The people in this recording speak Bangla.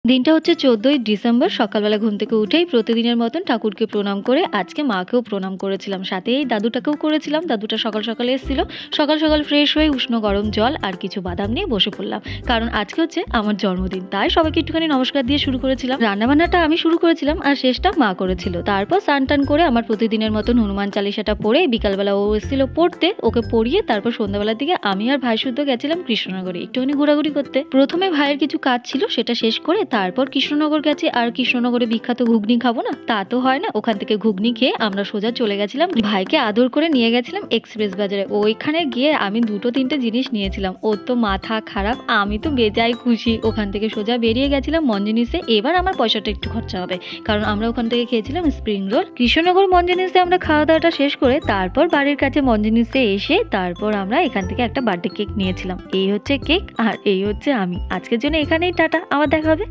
দিনটা হচ্ছে ১৪ই ডিসেম্বর। সকালবেলা ঘুম থেকে উঠেই প্রতিদিনের মতন ঠাকুরকে প্রণাম করে আজকে মাকেও প্রণাম করেছিলাম। সাথে এই দাদুটাকেও করেছিলাম। দাদুটা সকাল, সকাল এসেছিল। সকাল, সকাল ফ্রেশ হয়ে উষ্ণ গরম জল আর কিছু বাদাম নিয়ে বসে পড়লাম। কারণ আজকে হচ্ছে আমার জন্মদিন। তাই সবাইকে একটুখানি নমস্কার দিয়ে শুরু করেছিলাম। রান্নাবান্নাটা আমি শুরু করেছিলাম আর শেষটা মা করেছিল। তারপর স্নান-টান করে আমার প্রতিদিনের মতন হনুমান চালিশাটা পড়ে বিকালবেলা ও এসেছিল পড়তে। ওকে পড়িয়ে তারপর সন্ধ্যাবেলার দিকে আমি আর ভাইসুদ্ধ গেছিলাম কৃষ্ণনগরে একটুখানি ঘোরাঘুরি করতে। প্রথমে ভাইয়ের কিছু কাজ ছিল সেটা শেষ করে তারপর কৃষ্ণনগর গেছি। আর কৃষ্ণনগরে বিখ্যাত ঘুগনি খাবো না তা তো হয় না। ওখান থেকে ঘুগনি খেয়ে আমরা সোজা চলে গেছিলাম, ভাইকে আদর করে নিয়ে গেছিলাম এক্সপ্রেস বাজারে। ওইখানে গিয়ে আমি ২-৩টে জিনিস নিয়েছিলাম। ওর তো মাথা খারাপ, আমি তো বেজায় খুশি। ওখান থেকে সোজা বেরিয়ে গেছিলাম মঞ্জেনিসে। এবার আমার পয়সাটা একটু খরচা হবে, কারণ আমরা ওখান থেকে খেয়েছিলাম স্প্রিং রোল। কৃষ্ণনগর মঞ্জেনিসে আমরা খাওয়া দাওয়াটা শেষ করে তারপর বাড়ির কাছে মঞ্জেনিসে এসে তারপর আমরা এখান থেকে একটা বার্থডে কেক নিয়েছিলাম। এই হচ্ছে কেক আর এই হচ্ছে আমি। আজকের জন্য এখানেই টাটা, আবার দেখা হবে।